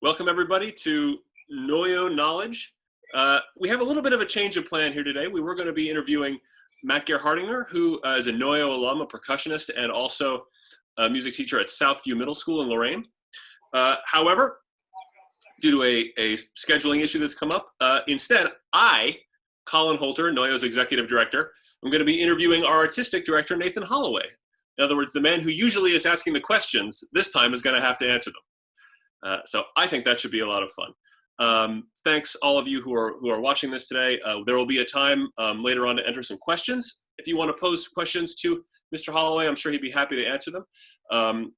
Welcome everybody to NOYO Knowledge. We have a little bit of a change of plan here today. We were going to be interviewing Matt Gerhardinger, who is a NOYO alum, a percussionist, and also a music teacher at Southview Middle School in Lorain. However, due to a scheduling issue that's come up, instead, I, Colin Holter, NOYO's executive director, I'm going to be interviewing our artistic director, Nathan Holaway. In other words, the man who usually is asking the questions, this time is going to have to answer them. So I think that should be a lot of fun. Thanks all of you who are watching this today. There will be a time later on to enter some questions. If you want to pose questions to Mr. Holaway, I'm sure he'd be happy to answer them.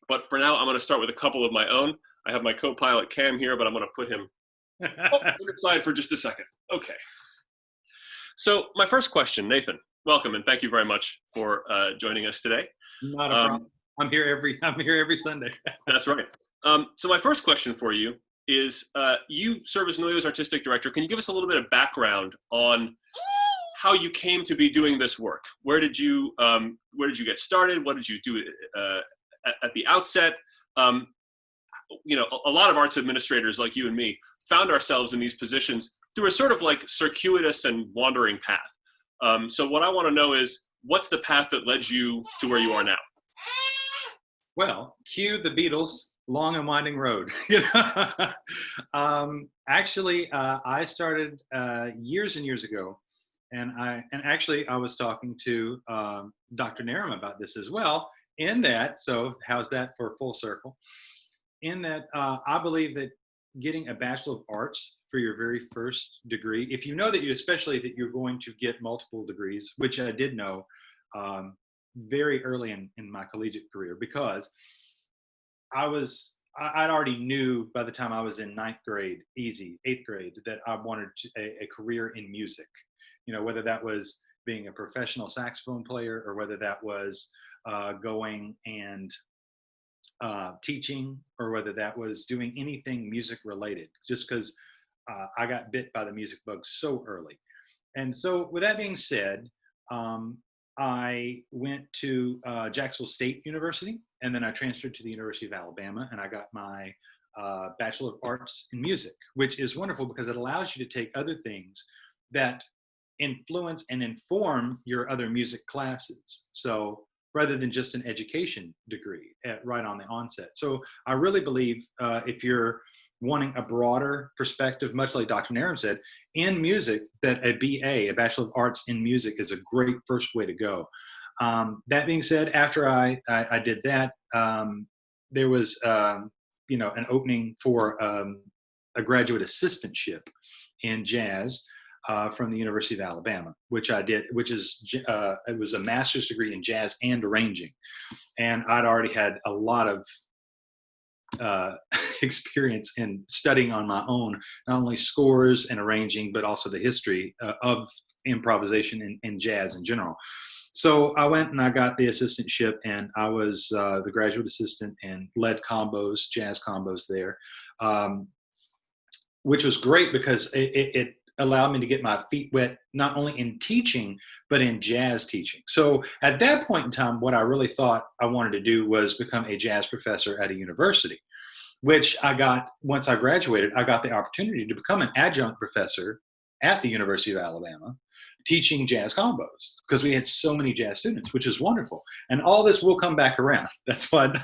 But for now, I'm going to start with a couple of my own. I have my co-pilot Cam here, but I'm going to put him aside for just a second. Okay. So my first question, Nathan, welcome and thank you very much for joining us today. Not a problem. I'm here every Sunday. That's right. So my first question for you is, you serve as NOYO's artistic director. Can you give us a little bit of background on how you came to be doing this work? Where did you get started? What did you do at the outset? You know, a lot of arts administrators like you and me found ourselves in these positions through a sort of like circuitous and wandering path. So what I want to know is, what's the path that led you to where you are now? Well, cue the Beatles, Long and Winding Road. Actually, I started years and years ago, and I was talking to Dr. Narum about this as well. In that, so how's that for full circle? In that, I believe that getting a Bachelor of Arts for your very first degree, if you know that especially that you're going to get multiple degrees, which I did know very early in my collegiate career, because I'd already knew by the time I was in eighth grade, that I wanted a career in music. You know, whether that was being a professional saxophone player or whether that was going and teaching, or whether that was doing anything music related, just because I got bit by the music bug so early. And so with that being said, I went to Jacksonville State University, and then I transferred to the University of Alabama, and I got my Bachelor of Arts in Music, which is wonderful because it allows you to take other things that influence and inform your other music classes. So rather than just an education degree right on the onset. So I really believe if you're wanting a broader perspective, much like Dr. Narum said, in music, that a BA, a Bachelor of Arts in Music, is a great first way to go. That being said, after I did that, there was an opening for a graduate assistantship in jazz from the University of Alabama, which I did, it was a master's degree in jazz and arranging. And I'd already had a lot of experience in studying on my own, not only scores and arranging, but also the history of improvisation in jazz in general. So I went and I got the assistantship, and I was the graduate assistant and led combos, jazz combos there, which was great because it allowed me to get my feet wet, not only in teaching, but in jazz teaching. So at that point in time, what I really thought I wanted to do was become a jazz professor at a university, which I got, once I graduated, I got the opportunity to become an adjunct professor at the University of Alabama, teaching jazz combos, because we had so many jazz students, which is wonderful. And all this will come back around. That's what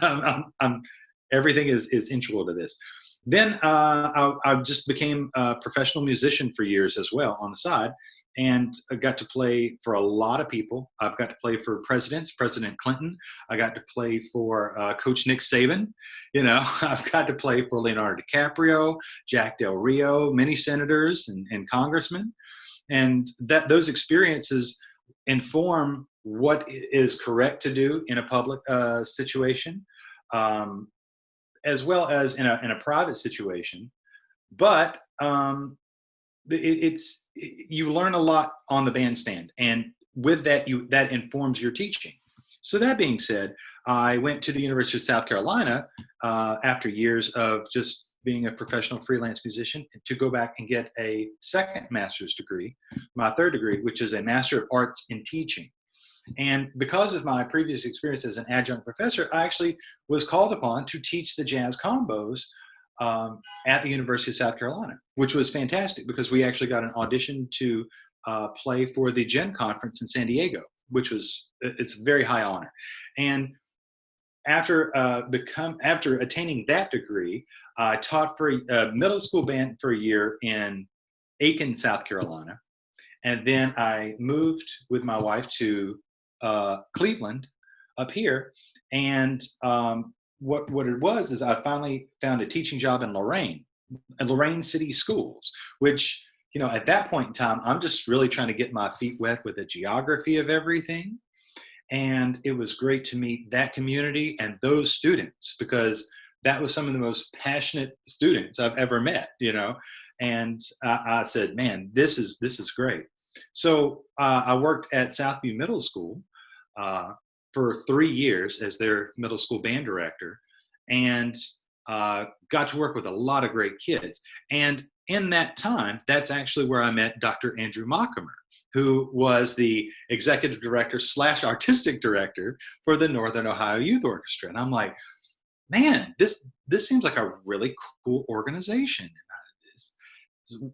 everything is integral to this. Then I just became a professional musician for years as well on the side, and I got to play for a lot of people. I've got to play for presidents, President Clinton. I got to play for Coach Nick Saban. You know, I've got to play for Leonardo DiCaprio, Jack Del Rio, many senators and congressmen. And those experiences inform what is correct to do in a public situation, as well as in a private situation. But you learn a lot on the bandstand, and with that, that informs your teaching. So that being said, I went to the University of South Carolina after years of just being a professional freelance musician, to go back and get a second master's degree, my third degree, which is a Master of Arts in Teaching. And because of my previous experience as an adjunct professor, I actually was called upon to teach the jazz combos at the University of South Carolina, which was fantastic because we actually got an audition to play for the Gen Conference in San Diego, which was it's a very high honor. And after attaining that degree, I taught for a middle school band for a year in Aiken, South Carolina, and then I moved with my wife to Cleveland, up here, and what it was is I finally found a teaching job in Lorraine City Schools, which, you know, at that point in time, I'm just really trying to get my feet wet with the geography of everything. And it was great to meet that community and those students, because that was some of the most passionate students I've ever met, you know. And I said, man, this is great. So I worked at Southview Middle School for 3 years as their middle school band director, and got to work with a lot of great kids. And in that time, that's actually where I met Dr. Andrew Mockamer, who was the executive director / artistic director for the Northern Ohio Youth Orchestra. And I'm like, man, this seems like a really cool organization.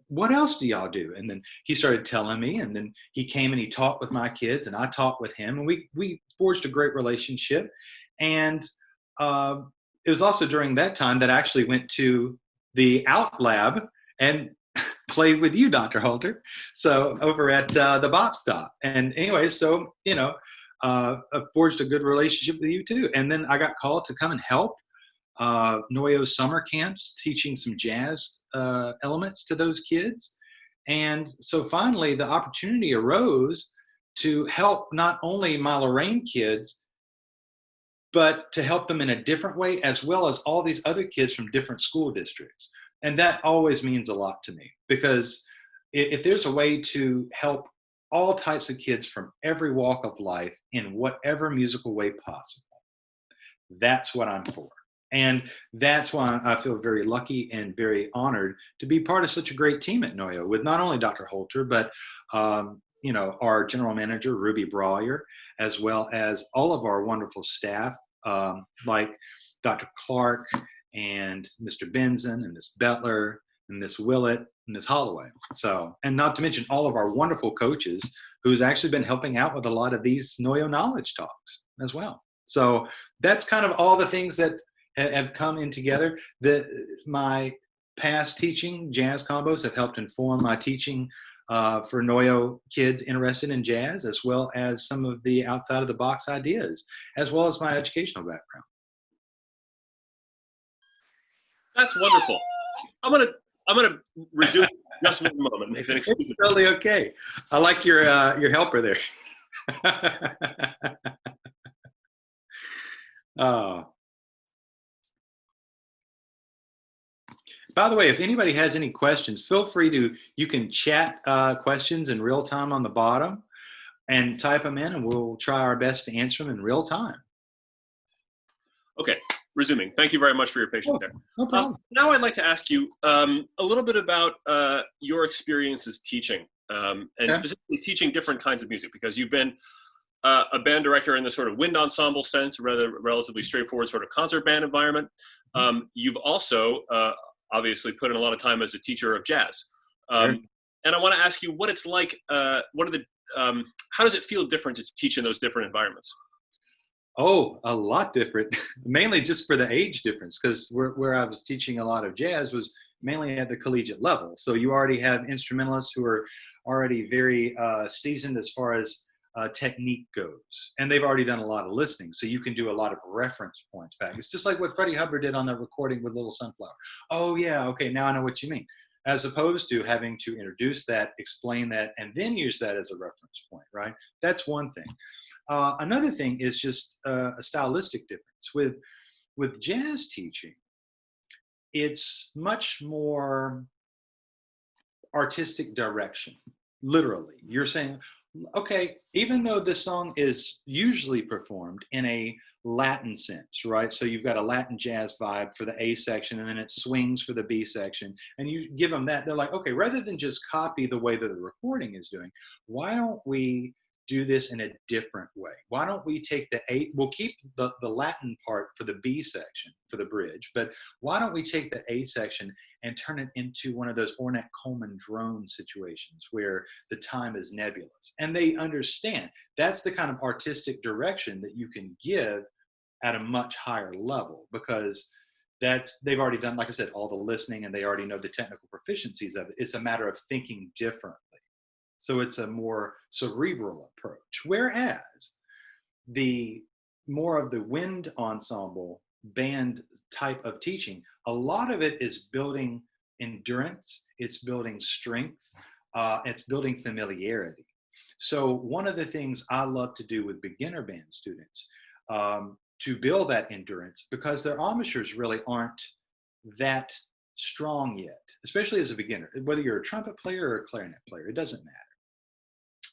What else do y'all do? And then he started telling me, and then he came and he talked with my kids, and I talked with him, and we forged a great relationship. And it was also during that time that I actually went to the Out Lab and played with you, Dr. Holter, so over at the Bop Stop. And anyway, so, you know, I forged a good relationship with you too. And then I got called to come and help NOYO summer camps, teaching some jazz elements to those kids. And so finally the opportunity arose to help not only my Lorraine kids, but to help them in a different way, as well as all these other kids from different school districts. And that always means a lot to me, because if there's a way to help all types of kids from every walk of life in whatever musical way possible, that's what I'm for. And that's why I feel very lucky and very honored to be part of such a great team at NOYO, with not only Dr. Holter, but you know, our general manager, Ruby Brawyer, as well as all of our wonderful staff, like Dr. Clark and Mr. Benson and Ms. Bettler and Ms. Willett and Ms. Holaway. So, and not to mention all of our wonderful coaches who's actually been helping out with a lot of these NOYO knowledge talks as well. So that's kind of all the things that have come in together. My past teaching jazz combos have helped inform my teaching for NOYO kids interested in jazz, as well as some of the outside of the box ideas, as well as my educational background. That's wonderful. I'm gonna resume just for a moment, Nathan. Excuse me. Totally okay. I like your helper there. By the way, if anybody has any questions, feel free to, you can chat questions in real time on the bottom and type them in, and we'll try our best to answer them in real time. Okay, resuming. Thank you very much for your patience there. No problem. Now I'd like to ask you a little bit about your experiences teaching, and specifically teaching different kinds of music, because you've been a band director in the sort of wind ensemble sense, rather relatively straightforward sort of concert band environment. You've also obviously put in a lot of time as a teacher of jazz. And I want to ask you what it's like, how does it feel different to teach in those different environments? Oh, a lot different, mainly just for the age difference, because where I was teaching a lot of jazz was mainly at the collegiate level. So you already have instrumentalists who are already very seasoned as far as technique goes, and they've already done a lot of listening, so you can do a lot of reference points back. It's just like what Freddie Hubbard did on that recording with Little Sunflower. Oh yeah, okay, now I know what you mean, as opposed to having to introduce that, explain that, and then use that as a reference point, right? That's one thing. Another thing is just a stylistic difference with jazz teaching. It's much more artistic direction. Literally, you're saying, okay, even though this song is usually performed in a Latin sense, right? So you've got a Latin jazz vibe for the A section, and then it swings for the B section, and you give them that, they're like, okay, rather than just copy the way that the recording is doing, why don't we do this in a different way? Why don't we take the A, we'll keep the Latin part for the B section, for the bridge, but why don't we take the A section and turn it into one of those Ornette-Coleman drone situations where the time is nebulous? And they understand that's the kind of artistic direction that you can give at a much higher level, because they've already done, like I said, all the listening, and they already know the technical proficiencies of it. It's a matter of thinking differently. So it's a more cerebral approach. Whereas the more of the wind ensemble band type of teaching, a lot of it is building endurance, it's building strength, it's building familiarity. So one of the things I love to do with beginner band students, to build that endurance, because their embouchures really aren't that strong yet, especially as a beginner, whether you're a trumpet player or a clarinet player, it doesn't matter.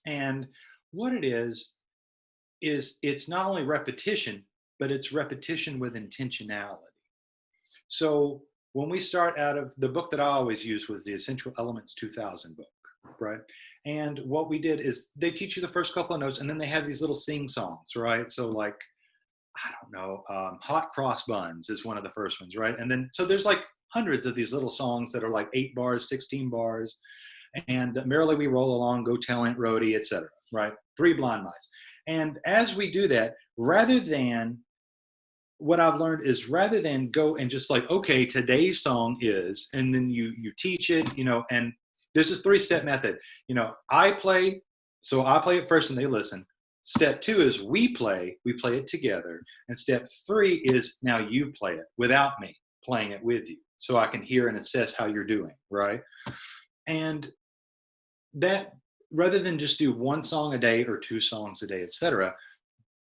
And what it is it's not only repetition, but it's repetition with intentionality. So when we start out of the book that I always use was the Essential Elements 2000 book, right? And what we did is they teach you the first couple of notes, and then they have these little sing songs, right? So like, I don't know, Hot Cross Buns is one of the first ones, right? And then, so there's like hundreds of these little songs that are like 8 bars, 16 bars, and Merrily We Roll Along, Go Tell Aunt Rhody, etc., right? 3 Blind Mice. And as we do that, rather than, what I've learned is rather than go and just like, okay, today's song is, and then you teach it, you know, and there's this 3-step method. You know, I play it first and they listen. Step 2 is we play it together. And step 3 is now you play it without me playing it with you, so I can hear and assess how you're doing, right? And that, rather than just do 1 song a day or 2 songs a day, etc.,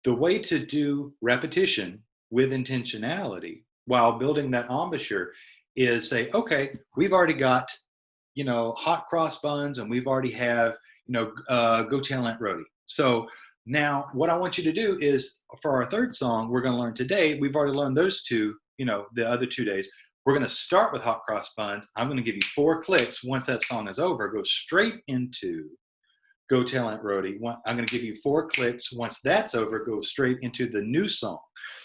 the way to do repetition with intentionality while building that embouchure is say, okay, we've already got, you know, Hot Cross Buns, and we've already have, you know, Go Tell Aunt Rhody. So now what I want you to do is, for our 3rd song we're going to learn today, we've already learned those 2, you know, the other 2 days. We're going to start with Hot Cross Buns. I'm going to give you 4 clicks. Once that song is over, go straight into Go Tell Aunt Rhody. I'm going to give you 4 clicks. Once that's over, go straight into the new song.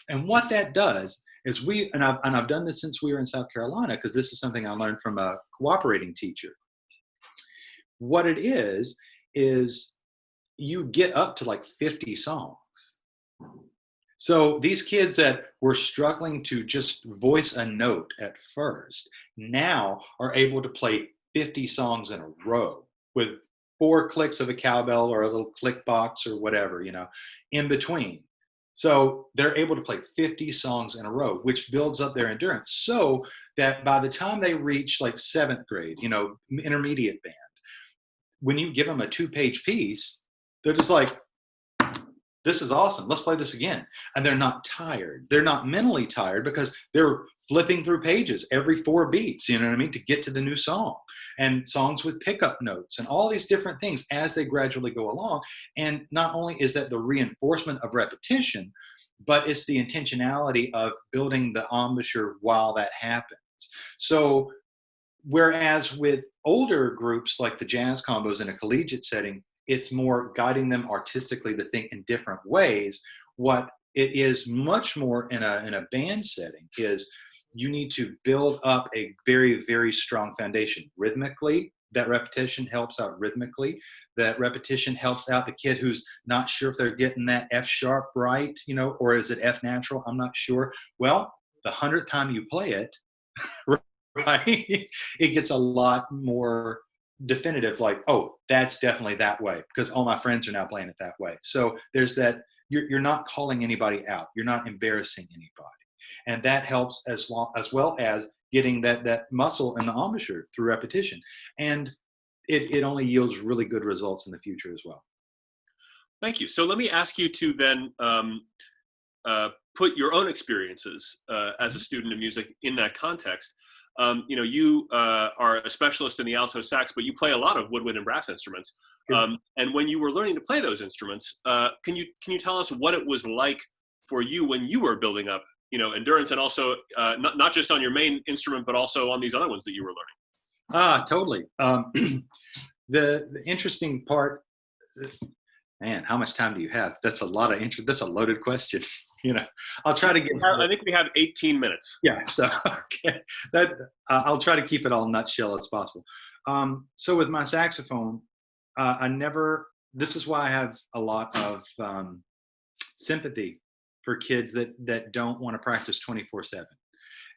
And what that does is I've done this since we were in South Carolina, because this is something I learned from a cooperating teacher. What it is you get up to like 50 songs. So these kids that were struggling to just voice a note at first now are able to play 50 songs in a row with 4 clicks of a cowbell or a little click box or whatever, you know, in between. So they're able to play 50 songs in a row, which builds up their endurance, so that by the time they reach like 7th grade, you know, intermediate band, when you give them a 2-page piece, they're just like, this is awesome, let's play this again. And they're not tired. They're not mentally tired, because they're flipping through pages every 4 beats, you know what I mean, to get to the new song. And songs with pickup notes and all these different things as they gradually go along. And not only is that the reinforcement of repetition, but it's the intentionality of building the embouchure while that happens. So whereas with older groups like the jazz combos in a collegiate setting, it's more guiding them artistically to think in different ways. What it is much more in a band setting is you need to build up a very, very strong foundation rhythmically. That repetition helps out rhythmically. That repetition helps out the kid who's not sure if they're getting that F sharp right, you know, or is it F natural? I'm not sure. Well, the 100th time you play it, right, it gets a lot more definitive, like, oh, that's definitely that way, because all my friends are now playing it that way. So there's that, you're not calling anybody out, you're not embarrassing anybody, and that helps as well as getting that muscle in the embouchure through repetition, and it only yields really good results in the future as well. Thank you. So let me ask you to then put your own experiences as a student of music in that context. You know, you are a specialist in the alto sax, but you play a lot of woodwind and brass instruments. And when you were learning to play those instruments, can you tell us what it was like for you when you were building up, you know, endurance, and also not just on your main instrument, but also on these other ones that you were learning? Totally. The interesting part, Man, how much time do you have? That's a lot of interest. That's a loaded question. I'll try to get. I think we have 18 minutes. Yeah. So okay, that I'll try to keep it all nutshell as possible. So with my saxophone, I never. This is why I have a lot of sympathy for kids that don't want to practice 24/7.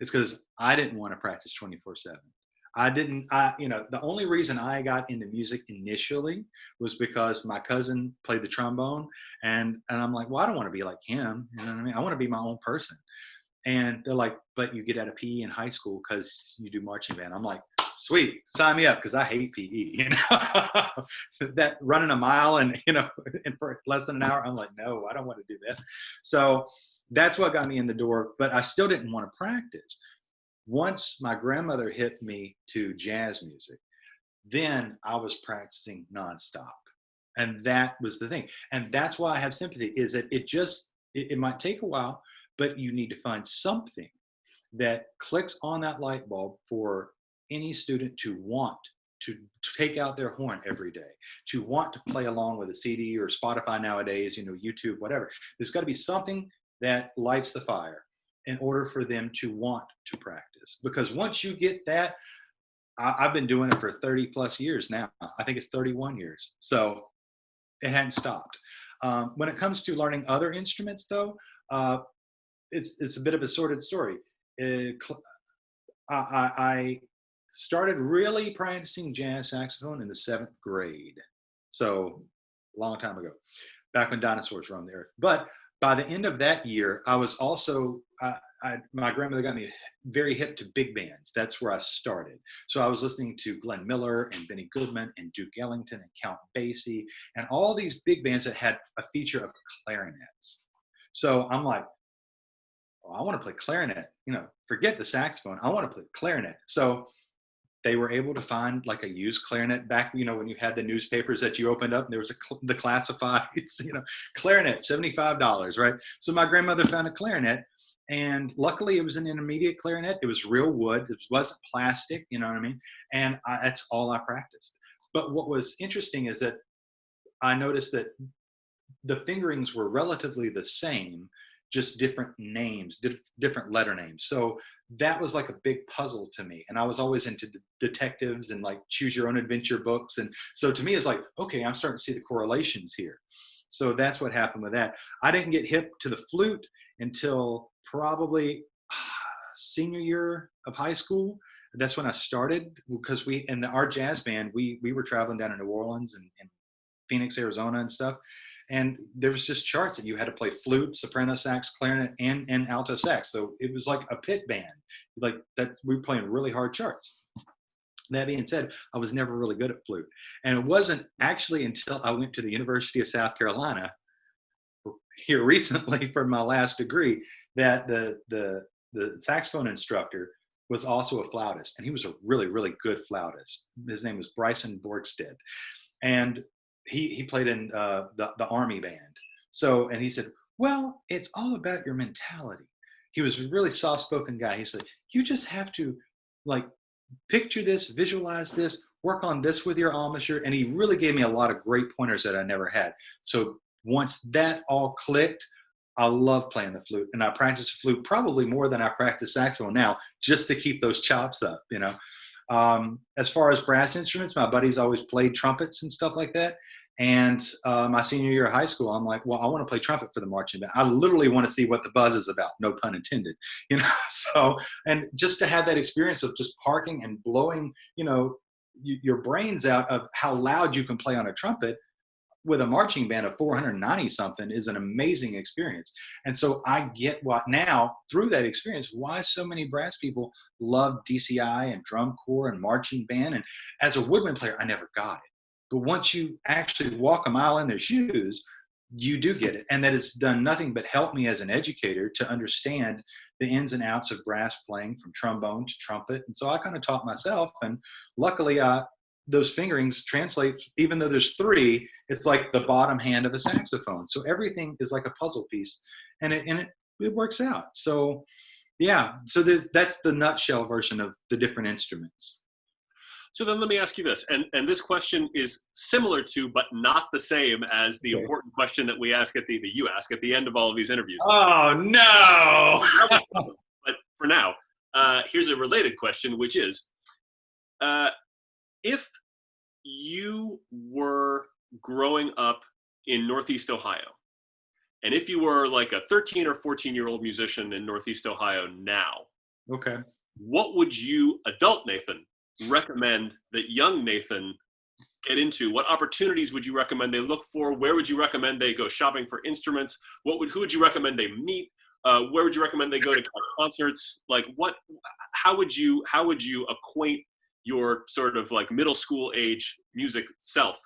It's because I didn't want to practice 24/7. The only reason I got into music initially was because my cousin played the trombone, and I'm like, well, I don't want to be like him. You know what I mean? I want to be my own person. And they're like, but you get out of PE in high school because you do marching band. I'm like, sweet, sign me up, because I hate PE. That running a mile and and for less than an hour, I'm like, no, I don't want to do that. So that's what got me in the door. But I still didn't want to practice. Once my grandmother hit me to jazz music, then I was practicing nonstop. And that was the thing. And that's why I have sympathy, is that it might take a while, but you need to find something that clicks on that light bulb for any student to want to take out their horn every day, to want to play along with a CD or Spotify nowadays, YouTube, whatever. There's got to be something that lights the fire in order for them to want to practice. Because once you get that, I've been doing it for 30 plus years now. I think it's 31 years. So it hadn't stopped. When it comes to learning other instruments, though, it's a bit of a sordid story. I started really practicing jazz saxophone in the 7th grade. So a long time ago, back when dinosaurs roamed the earth. But by the end of that year, I was also, my grandmother got me very hip to big bands. That's where I started. So I was listening to Glenn Miller and Benny Goodman and Duke Ellington and Count Basie and all these big bands that had a feature of clarinets. So I'm like, oh, I want to play clarinet. Forget the saxophone. I want to play clarinet. So they were able to find like a used clarinet back, when you had the newspapers that you opened up and there was the classifieds, clarinet, $75, right? So my grandmother found a clarinet, and luckily it was an intermediate clarinet. It was real wood. It wasn't plastic, you know what I mean? And that's all I practiced. But what was interesting is that I noticed that the fingerings were relatively the same, just different names, different letter names. So that was like a big puzzle to me. And I was always into detectives and like choose your own adventure books. And so to me, it's like, okay, I'm starting to see the correlations here. So that's what happened with that. I didn't get hip to the flute until probably senior year of high school. That's when I started, because in our jazz band, we were traveling down to New Orleans and Phoenix, Arizona and stuff. And there was just charts that you had to play flute, soprano sax, clarinet, and alto sax. So it was like a pit band. Like we were playing really hard charts. That being said, I was never really good at flute. And it wasn't actually until I went to the University of South Carolina here recently for my last degree that the saxophone instructor was also a flautist. And he was a really, really good flautist. His name was Bryson Borgstead. And he played in the Army band. So, and he said, well, it's all about your mentality. He was a really soft-spoken guy. He said, you just have to like picture this, visualize this, work on this with your embouchure. And he really gave me a lot of great pointers that I never had. So once that all clicked, I love playing the flute. And I practice flute probably more than I practice saxophone now, just to keep those chops up, As far as brass instruments, my buddies always played trumpets and stuff like that. And my senior year of high school, I'm like, well, I want to play trumpet for the marching band. I literally want to see what the buzz is about. No pun intended, So, and just to have that experience of just parking and blowing, your brains out of how loud you can play on a trumpet with a marching band of 490 something is an amazing experience. And so I get what now through that experience, why so many brass people love DCI and drum corps and marching band. And as a woodwind player, I never got it. But once you actually walk a mile in their shoes, you do get it. And that has done nothing but help me as an educator to understand the ins and outs of brass playing, from trombone to trumpet. And so I kind of taught myself. And luckily, those fingerings translate, even though there's 3, it's like the bottom hand of a saxophone. So everything is like a puzzle piece, and it works out. So yeah, so that's the nutshell version of the different instruments. So then let me ask you this, and this question is similar to, but not the same as the Okay. important question that we ask that you ask at the end of all of these interviews. Oh, no. But for now, here's a related question, which is, if you were growing up in Northeast Ohio, and if you were like a 13 or 14-year-old musician in Northeast Ohio now, Okay. what would you, adult Nathan, recommend that young Nathan get into? What opportunities would you recommend they look for? Where would you recommend they go shopping for instruments? Who would you recommend they meet? Where would you recommend they go to concerts? Like how would you acquaint your sort of like middle school age music self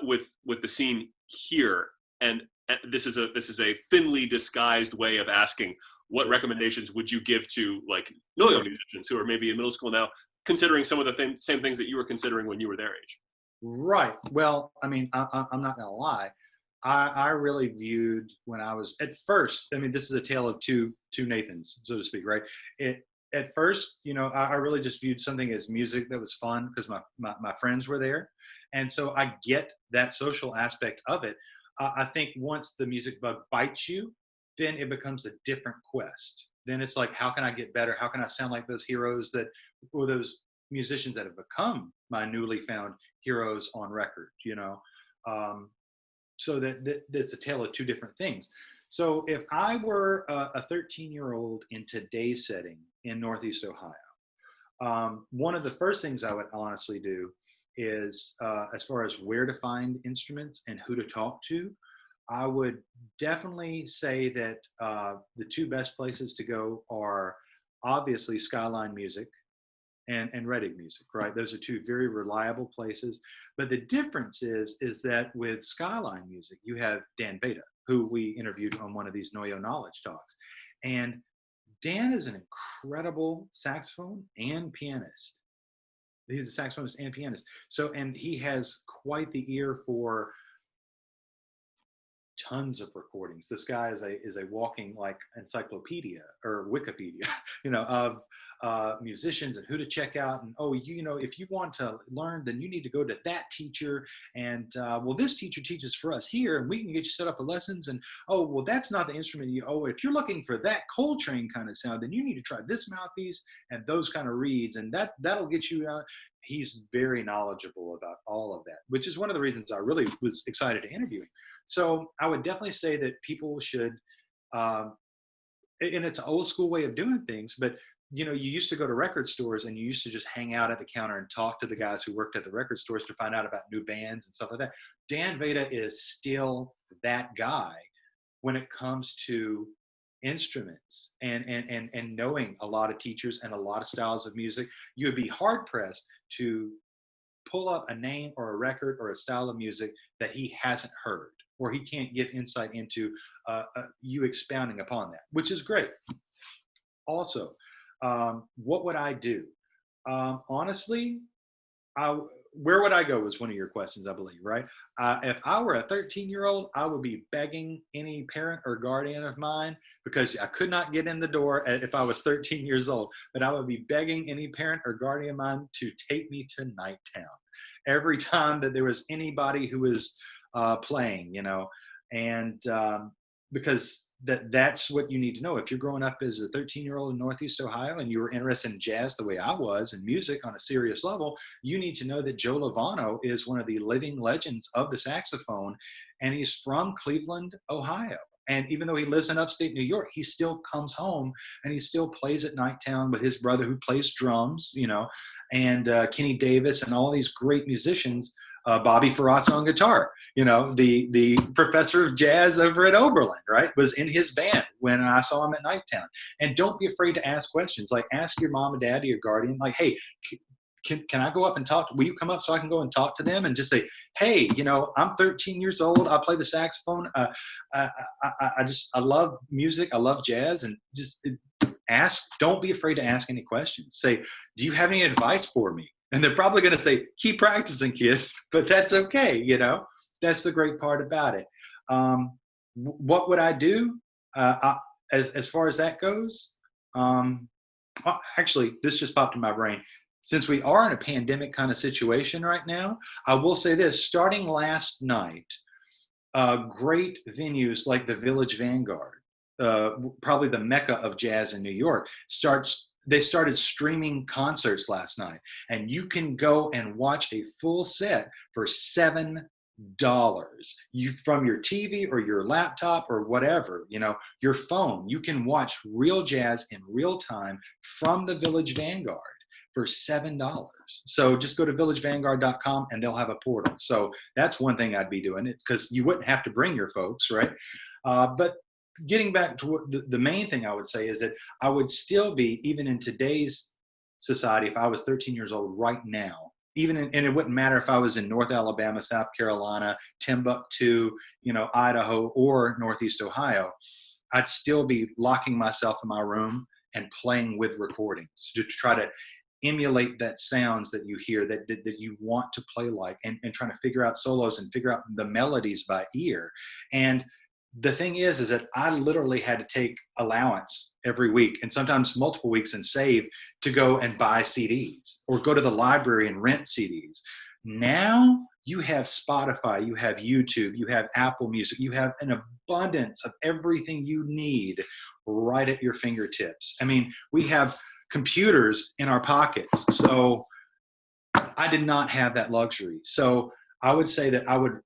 with the scene here? And this is a thinly disguised way of asking, what recommendations would you give to like NOYO musicians who are maybe in middle school now, considering some of the same things that you were considering when you were their age? Right. Well, I mean, I'm not going to lie. I really viewed when I was at first, I mean, this is a tale of two Nathans, so to speak, right? At first, I really just viewed something as music that was fun because my friends were there. And so I get that social aspect of it. I think once the music bug bites you, then it becomes a different quest. Then it's like, how can I get better? How can I sound like those heroes or those musicians that have become my newly found heroes on record, so that's a tale of two different things. So if I were a 13-year-old in today's setting in Northeast Ohio, one of the first things I would honestly do is, as far as where to find instruments and who to talk to, I would definitely say that the two best places to go are obviously Skyline Music and Reading Music, right? Those are two very reliable places. But the difference is that with Skyline Music, you have Dan Veda, who we interviewed on one of these NOYO Knowledge Talks. And Dan is an incredible saxophone and pianist. He's a saxophonist and pianist. So, and he has quite the ear for tons of recordings. This guy is a walking like encyclopedia or Wikipedia, of musicians and who to check out. And if you want to learn, then you need to go to that teacher. And well, this teacher teaches for us here, and we can get you set up with lessons. And oh, well, that's not the instrument if you're looking for that Coltrane kind of sound, then you need to try this mouthpiece and those kind of reeds, and that'll get you out. He's very knowledgeable about all of that, which is one of the reasons I really was excited to interview him. So I would definitely say that people should, and it's an old school way of doing things, but you used to go to record stores and you used to just hang out at the counter and talk to the guys who worked at the record stores to find out about new bands and stuff like that. Dan Veda is still that guy when it comes to instruments and knowing a lot of teachers and a lot of styles of music. You would be hard pressed to pull up a name or a record or a style of music that he hasn't heard, or he can't give insight into you expounding upon that, which is great. Also, what would I do? Honestly, where would I go was one of your questions, I believe, right? If I were a 13-year-old, I would be begging any parent or guardian of mine, because I could not get in the door if I was 13 years old, but I would be begging any parent or guardian of mine to take me to Nighttown every time that there was anybody who was playing, and because that's what you need to know. If you're growing up as a 13-year-old in Northeast Ohio and you were interested in jazz the way I was and music on a serious level, you need to know that Joe Lovano is one of the living legends of the saxophone, and he's from Cleveland, Ohio. And even though he lives in upstate New York, he still comes home and he still plays at Nighttown with his brother who plays drums, and Kenny Davis and all these great musicians. Bobby Ferrazzo on guitar, the professor of jazz over at Oberlin, right, was in his band when I saw him at Nighttown. And don't be afraid to ask questions. Like, ask your mom and dad or your guardian, like, hey, can I go up and talk? Will you come up so I can go and talk to them and just say, hey, I'm 13 years old. I play the saxophone. I love music. I love jazz. And just ask. Don't be afraid to ask any questions. Say, do you have any advice for me? And they're probably going to say, keep practicing, kids, but that's okay. That's the great part about it. What would I do as far as that goes? Actually, this just popped in my brain. since we are in a pandemic kind of situation right now, I will say this: starting last night, great venues like the Village Vanguard, probably the mecca of jazz in New York, they started streaming concerts last night, and you can go and watch a full set for $7. You, from your TV or your laptop or whatever, your phone, you can watch real jazz in real time from the Village Vanguard for $7. So just go to villagevanguard.com and they'll have a portal. So that's one thing I'd be doing, it because you wouldn't have to bring your folks, right? But getting back to what the main thing I would say is that I would still be, even in today's society, if I was 13 years old right now, and it wouldn't matter if I was in North Alabama, South Carolina, Timbuktu, Idaho, or Northeast Ohio, I'd still be locking myself in my room and playing with recordings to try to emulate that sounds that you hear that you want to play like, and trying to figure out solos and figure out the melodies by ear. And the thing is that I literally had to take allowance every week, and sometimes multiple weeks, and save to go and buy CDs or go to the library and rent CDs. Now you have Spotify, you have YouTube, you have Apple Music, you have an abundance of everything you need right at your fingertips. I mean, we have computers in our pockets. So I did not have that luxury. So I would say that I would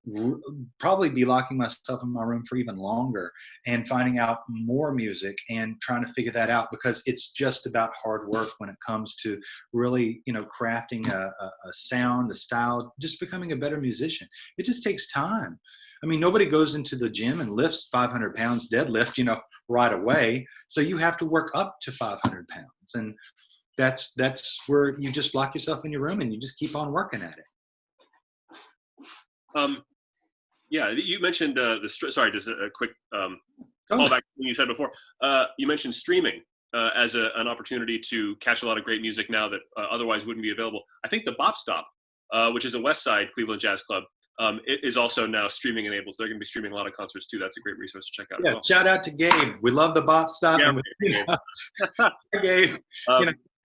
probably be locking myself in my room for even longer and finding out more music and trying to figure that out, because it's just about hard work when it comes to really, crafting a sound, a style, just becoming a better musician. It just takes time. I mean, nobody goes into the gym and lifts 500 pounds deadlift, right away. So you have to work up to 500 pounds. And that's where you just lock yourself in your room and you just keep on working at it. Yeah, you mentioned sorry, just a quick callback to what you said before. You mentioned streaming as an opportunity to catch a lot of great music now that otherwise wouldn't be available. I think the Bop Stop, which is a West Side Cleveland Jazz Club, it is also now streaming enabled. So they're going to be streaming a lot of concerts too. That's a great resource to check out. Yeah, as well. Shout out to Gabe. We love the Bop Stop. Yeah, Gabe.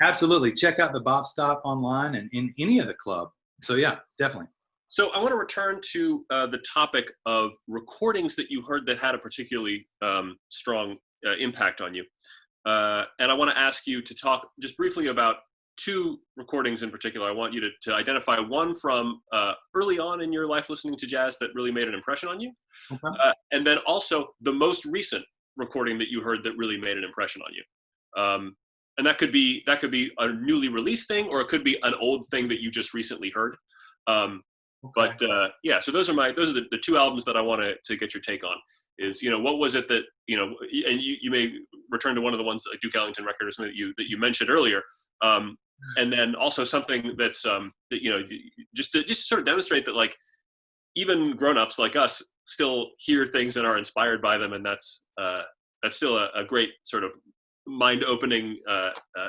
Absolutely. Check out the Bop Stop online and in any of the club. So yeah, definitely. So I want to return to the topic of recordings that you heard that had a particularly strong impact on you. And I want to ask you to talk just briefly about two recordings in particular. I want you to identify one from early on in your life listening to jazz that really made an impression on you. Okay. And then also the most recent recording that you heard that really made an impression on you. And that could be a newly released thing, or it could be an old thing that you just recently heard. Okay. But yeah, so those are the two albums that I want to get your take on. Is what was it that and you may return to one of the ones like Duke Ellington record or something that you mentioned earlier, and then also something that's that just to sort of demonstrate that like even grown-ups like us still hear things and are inspired by them, and that's still a great sort of mind-opening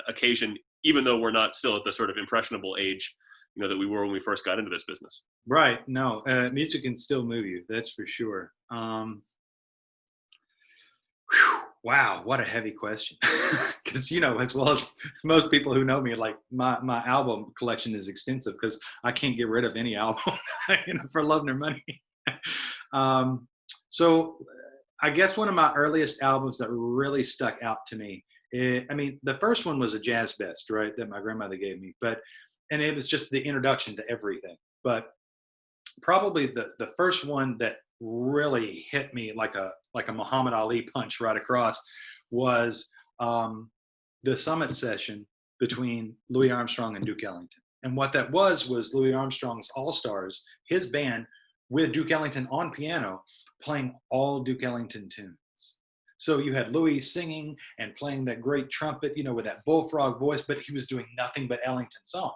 occasion, even though we're not still at the sort of impressionable age that we were when we first got into this business. Right. No, music can still move you. That's for sure. Wow, what a heavy question. Because, as well as most people who know me, like my album collection is extensive because I can't get rid of any album, for love nor money. So I guess one of my earliest albums that really stuck out to me, the first one was a Jazz Best, right, that my grandmother gave me, and it was just the introduction to everything. But probably the first one that really hit me like a Muhammad Ali punch right across was the Summit session between Louis Armstrong and Duke Ellington. And what that was Louis Armstrong's All-Stars, his band with Duke Ellington on piano playing all Duke Ellington tunes. So you had Louis singing and playing that great trumpet, with that bullfrog voice, but he was doing nothing but Ellington songs.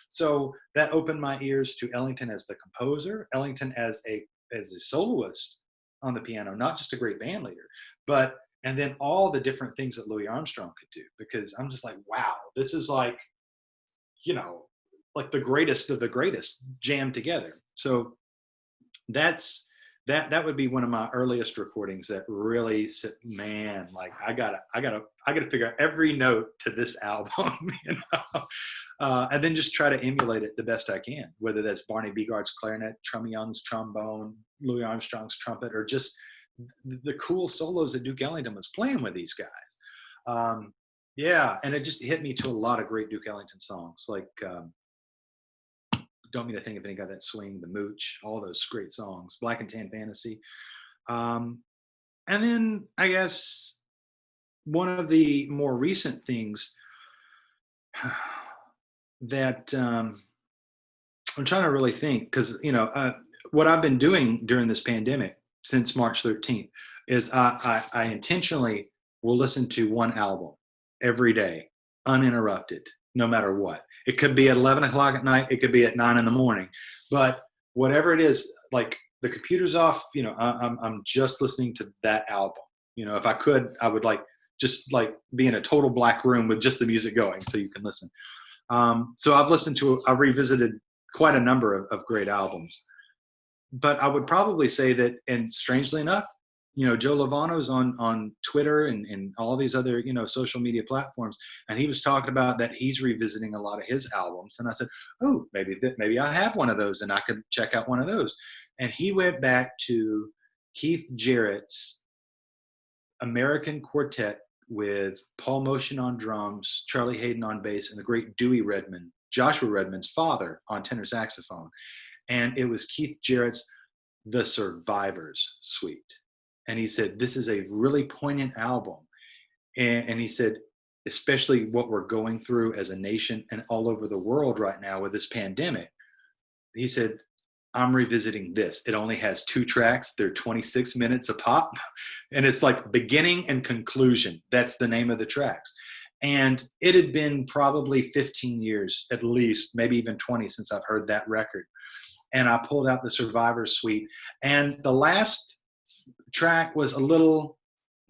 So that opened my ears to Ellington as the composer, Ellington as a soloist on the piano, not just a great band leader, and then all the different things that Louis Armstrong could do, because I'm just like, wow, this is like, like the greatest of the greatest jammed together. So that's that would be one of my earliest recordings that really said, man, like I gotta figure out every note to this album, you know. And then just try to emulate it the best I can, whether that's Barney Bigard's clarinet, Trummy Young's trombone, Louis Armstrong's trumpet, or just the cool solos that Duke Ellington was playing with these guys. Yeah, and it just hit me to a lot of great Duke Ellington songs, like Don't Mean a Thing If It Ain't Got That Swing, The Mooch, all those great songs, Black and Tan Fantasy. And then I guess one of the more recent things that I'm trying to really think, because, you know, what I've been doing during this pandemic since March 13th is I intentionally will listen to one album every day, uninterrupted, no matter what. It could be at 11 o'clock at night. It could be at 9 in the morning. But whatever it is, like the computer's off, you know, I'm just listening to that album. You know, if I could, I would just be in a total black room with just the music going so you can listen. So I've revisited quite a number of great albums. But I would probably say that, and strangely enough, you know, Joe Lovano's on Twitter and all these other, you know, social media platforms, and he was talking about that he's revisiting a lot of his albums. And I said, oh, maybe I have one of those and I could check out one of those. And he went back to Keith Jarrett's American Quartet with Paul Motion on drums, Charlie Hayden on bass, and the great Dewey Redman, Joshua Redman's father, on tenor saxophone. And it was Keith Jarrett's The Survivors Suite. And he said, this is a really poignant album. And he said, especially what we're going through as a nation and all over the world right now with this pandemic. He said, I'm revisiting this. It only has 2 tracks. They're 26 minutes a pop. And it's like beginning and conclusion. That's the name of the tracks. And it had been probably 15 years at least, maybe even 20 since I've heard that record. And I pulled out the Survivors Suite. And the last track was a little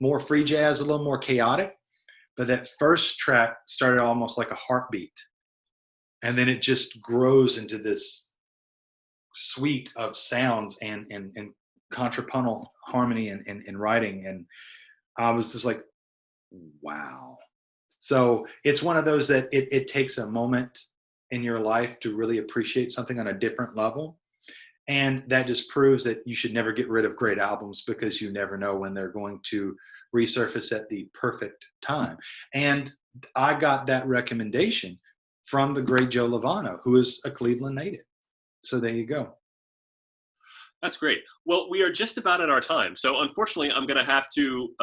more free jazz, a little more chaotic. But that first track started almost like a heartbeat. And then it just grows into this suite of sounds and contrapuntal harmony and writing. And I was just like, wow. So it's one of those that it takes a moment in your life to really appreciate something on a different level. And that just proves that you should never get rid of great albums, because you never know when they're going to resurface at the perfect time. And I got that recommendation from the great Joe Lovano, who is a Cleveland native. So there you go. That's great. Well, we are just about at our time. So unfortunately, I'm going to have to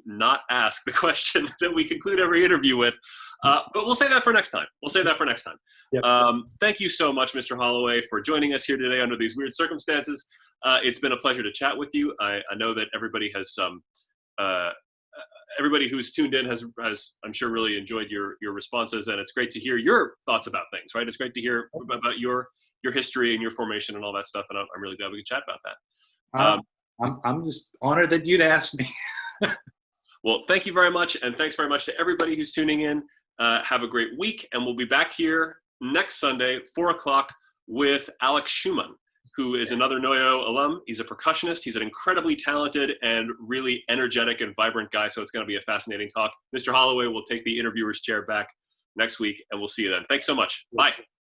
not ask the question that we conclude every interview with, but we'll say that for next time. Yep. Thank you so much, Mr. Holaway, for joining us here today under these weird circumstances. It's been a pleasure to chat with you. I know that everybody has everybody who's tuned in has I'm sure really enjoyed your responses, and it's great to hear your thoughts about things. Right? It's great to hear about your history and your formation and all that stuff, and I'm really glad we could chat about that. I'm just honored that you'd asked me. Well, thank you very much. And thanks very much to everybody who's tuning in. Have a great week. And we'll be back here next Sunday, 4 o'clock, with Alex Schumann, who is another NOYO alum. He's a percussionist. He's an incredibly talented and really energetic and vibrant guy. So it's going to be a fascinating talk. Mr. Holaway will take the interviewer's chair back next week, and we'll see you then. Thanks so much. Bye.